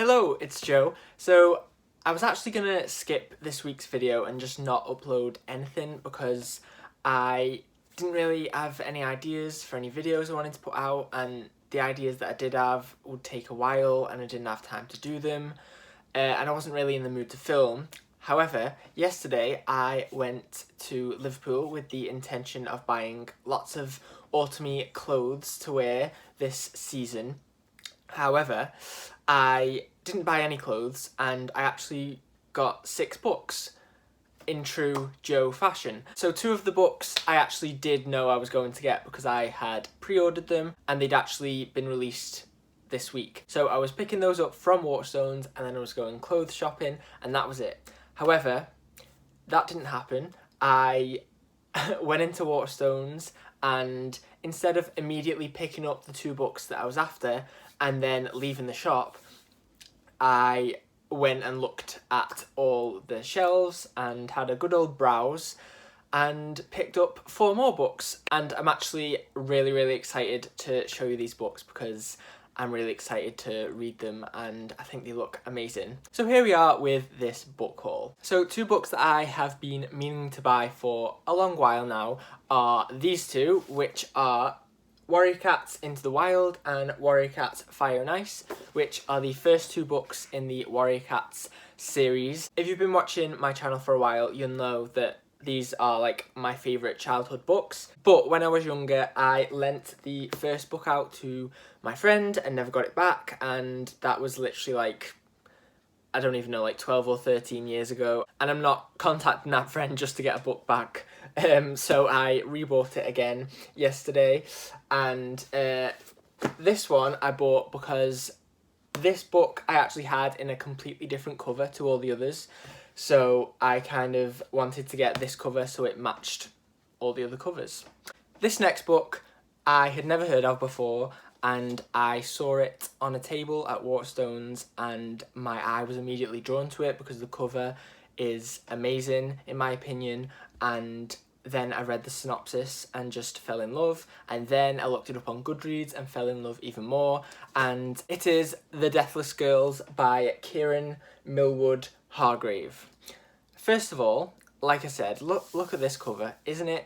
Hello, it's Joe. So I was actually gonna skip this week's video and just not upload anything because I didn't really have any ideas for any videos I wanted to put out, and the ideas that I did have would take a while and I didn't have time to do them, and I wasn't really in the mood to film. However, yesterday I went to Liverpool with the intention of buying lots of autumny clothes to wear this season. However, I didn't buy any clothes and I actually got 6 books in true Joe fashion. So 2 of the books I actually did know I was going to get because I had pre-ordered them and they'd actually been released this week. So I was picking those up from Waterstones and then I was going clothes shopping and that was it. However, that didn't happen. I went into Waterstones and instead of immediately picking up the 2 books that I was after and then leaving the shop, I went and looked at all the shelves and had a good old browse and picked up 4 more books. And I'm actually really excited to show you these books because I'm really excited to read them and I think they look amazing. So here we are with this book haul. So 2 books that I have been meaning to buy for a long while now are these 2, which are Warrior Cats Into the Wild and Warrior Cats Fire and Ice, which are the first 2 books in the Warrior Cats series. If you've been watching my channel for a while, you'll know that these are like my favourite childhood books. But when I was younger, I lent the first book out to my friend and never got it back, and that was literally like, I don't even know, like 12 or 13 years ago, and I'm not contacting that friend just to get a book back. So I rebought it again yesterday, and this one I bought because this book I actually had in a completely different cover to all the others, so I kind of wanted to get this cover so it matched all the other covers. This next book I had never heard of before, and I saw it on a table at Waterstones and my eye was immediately drawn to it because the cover is amazing in my opinion, and then I read the synopsis and just fell in love, and then I looked it up on Goodreads and fell in love even more, and it is The Deathless Girls by Kieran Millwood Hargrave. First of all, like I said, look at this cover. Isn't it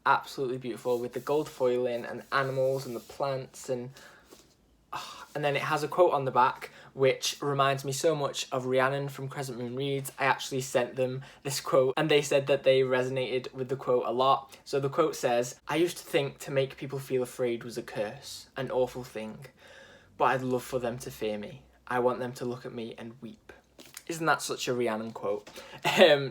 absolutely beautiful with the gold foiling and animals and the plants, and then it has a quote on the back which reminds me so much of Rhiannon from Crescent Moon Reads. I actually sent them this quote and they said that they resonated with the quote a lot. So the quote says, "I used to think to make people feel afraid was a curse, an awful thing, but I'd love for them to fear me. I want them to look at me and weep." Isn't that such a Rhiannon quote?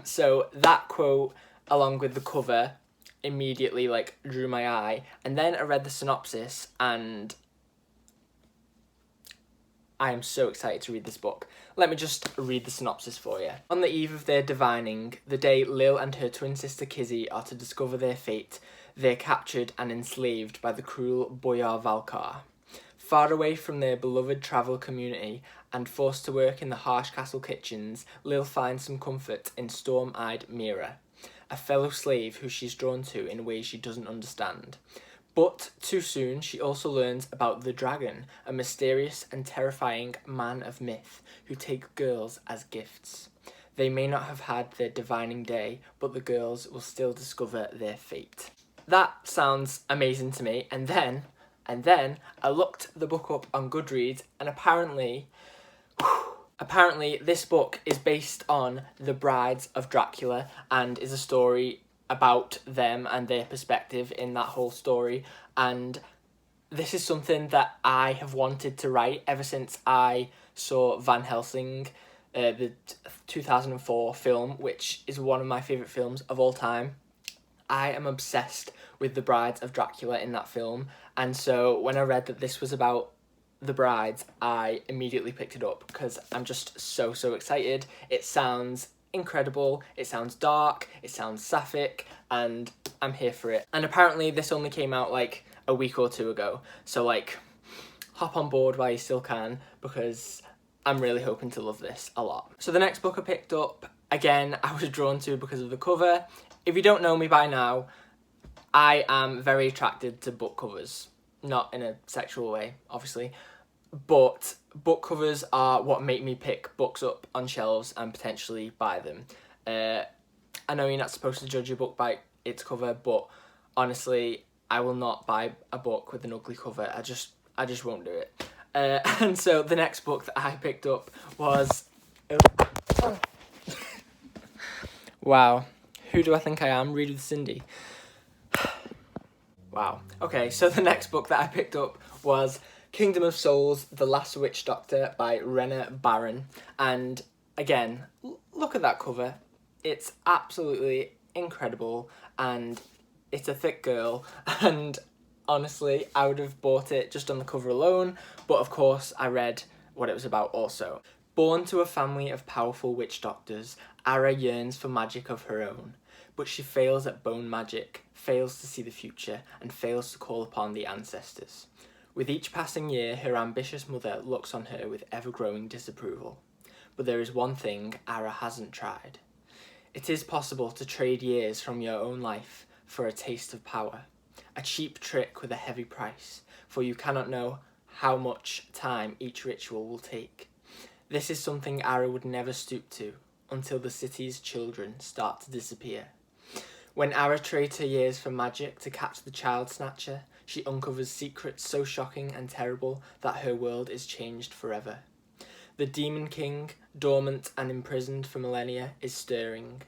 So that quote along with the cover immediately like drew my eye, and then I read the synopsis and I am so excited to read this book. Let me just read the synopsis for you. On the eve of their divining, the day Lil and her twin sister Kizzy are to discover their fate, they're captured and enslaved by the cruel Boyar Valkar. Far away from their beloved travel community and forced to work in the harsh castle kitchens, Lil finds some comfort in storm-eyed Mira, a fellow slave who she's drawn to in ways she doesn't understand. But too soon, she also learns about the dragon, a mysterious and terrifying man of myth who takes girls as gifts. They may not have had their divining day, but the girls will still discover their fate. That sounds amazing to me, and then I looked the book up on Goodreads, and apparently this book is based on The Brides of Dracula and is a story about them and their perspective in that whole story, and this is something that I have wanted to write ever since I saw Van Helsing, the 2004 film, which is one of my favourite films of all time. I am obsessed with the Brides of Dracula in that film, and so when I read that this was about the brides, I immediately picked it up because I'm just so excited. It sounds incredible, it sounds dark, it sounds sapphic, and I'm here for it. And apparently this only came out like a week or 2 ago, so like hop on board while you still can because I'm really hoping to love this a lot. So the next book I picked up, again, I was drawn to because of the cover. If you don't know me by now, I am very attracted to book covers. Not in a sexual way, obviously, but book covers are what make me pick books up on shelves and potentially buy them. I know you're not supposed to judge a book by its cover, but honestly, I will not buy a book with an ugly cover. I just won't do it. And so the next book that I picked up was... Oh. Wow, who do I think I am? Read with Cindy. Wow. Okay, so the next book that I picked up was Kingdom of Souls, The Last Witch Doctor by Rena Barron. And again, look at that cover. It's absolutely incredible, and it's a thick girl, and honestly, I would have bought it just on the cover alone, but of course I read what it was about also. Born to a family of powerful witch doctors, Ara yearns for magic of her own, but she fails at bone magic, fails to see the future, and fails to call upon the ancestors. With each passing year, her ambitious mother looks on her with ever-growing disapproval. But there is one thing Ara hasn't tried. It is possible to trade years from your own life for a taste of power. A cheap trick with a heavy price, for you cannot know how much time each ritual will take. This is something Ara would never stoop to, until the city's children start to disappear. When Ara trades her years for magic to catch the child snatcher, she uncovers secrets so shocking and terrible that her world is changed forever. The Demon King, dormant and imprisoned for millennia, is stirring,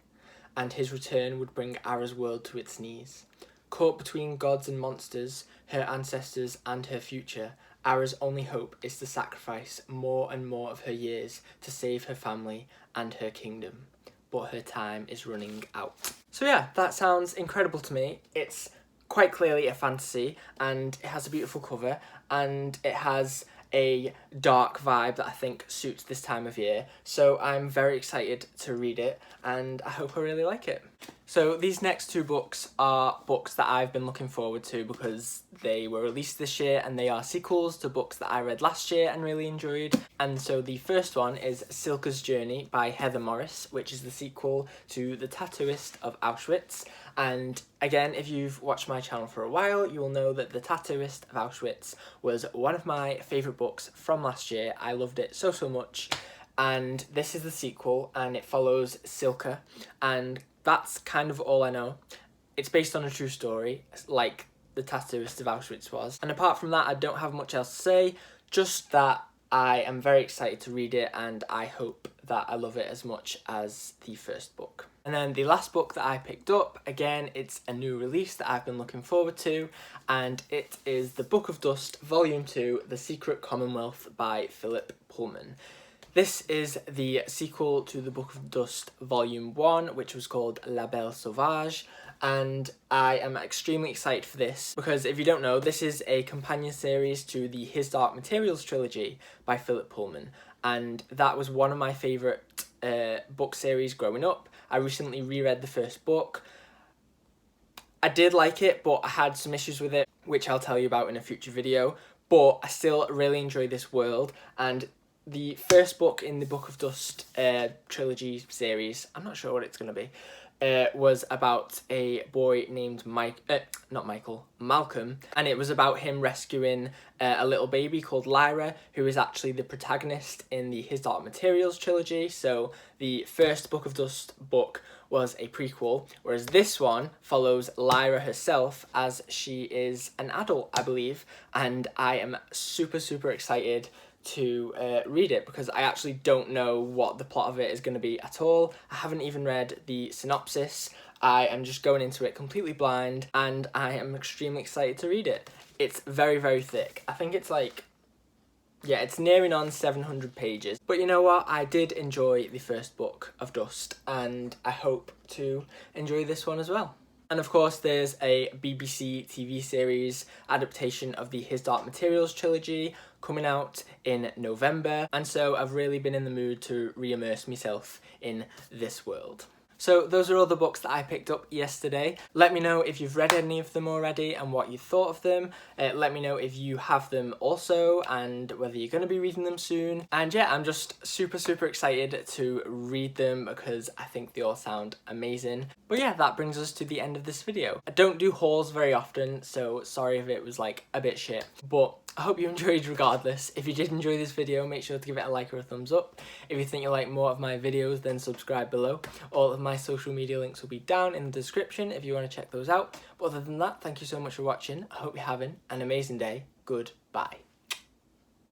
and his return would bring Ara's world to its knees. Caught between gods and monsters, her ancestors and her future, Ara's only hope is to sacrifice more and more of her years to save her family and her kingdom. But her time is running out. So yeah, that sounds incredible to me. It's quite clearly a fantasy, and it has a beautiful cover, and it has a dark vibe that I think suits this time of year. So I'm very excited to read it, and I hope I really like it. So these next two books are books that I've been looking forward to because they were released this year, and they are sequels to books that I read last year and really enjoyed. And so the first one is Silke's Journey by Heather Morris, which is the sequel to The Tattooist of Auschwitz. And again, if you've watched my channel for a while, you will know that The Tattooist of Auschwitz was one of my favourite books from last year. I loved it so much. And this is the sequel, and it follows Silke, and that's kind of all I know. It's based on a true story, like The Tattooist of Auschwitz was. And apart from that, I don't have much else to say, just that I am very excited to read it, and I hope that I love it as much as the first book. And then the last book that I picked up, again, it's a new release that I've been looking forward to, and it is The Book of Dust, Volume 2, The Secret Commonwealth by Philip Pullman. This is the sequel to The Book of Dust Volume 1, which was called La Belle Sauvage, and I am extremely excited for this because if you don't know, this is a companion series to the His Dark Materials trilogy by Philip Pullman, and that was one of my favourite book series growing up. I recently reread the first book. I did like it, but I had some issues with it, which I'll tell you about in a future video, but I still really enjoy this world, and the first book in the Book of Dust trilogy series, I'm not sure what it's going to be, was about a boy named Malcolm, and it was about him rescuing a little baby called Lyra, who is actually the protagonist in the His Dark Materials trilogy. So the first Book of Dust book was a prequel, whereas this one follows Lyra herself as she is an adult, I believe, and I am super excited to read it because I actually don't know what the plot of it is going to be at all. I haven't even read the synopsis. I am just going into it completely blind, and I am extremely excited to read it. It's very thick. I think it's like, yeah, it's nearing on 700 pages. But you know what? I did enjoy the first Book of Dust, and I hope to enjoy this one as well. And of course there's a BBC TV series adaptation of the His Dark Materials trilogy coming out in November, and so I've really been in the mood to re-immerse myself in this world. So those are all the books that I picked up yesterday. Let me know if you've read any of them already and what you thought of them. Let me know if you have them also and whether you're going to be reading them soon. And yeah, I'm just super excited to read them because I think they all sound amazing. But yeah, that brings us to the end of this video. I don't do hauls very often, so sorry if it was like a bit shit, but I hope you enjoyed regardless. If you did enjoy this video, make sure to give it a like or a thumbs up. If you think you like more of my videos, then subscribe below. All of my social media links will be down in the description if you want to check those out. But other than that, thank you so much for watching. I hope you're having an amazing day. Goodbye.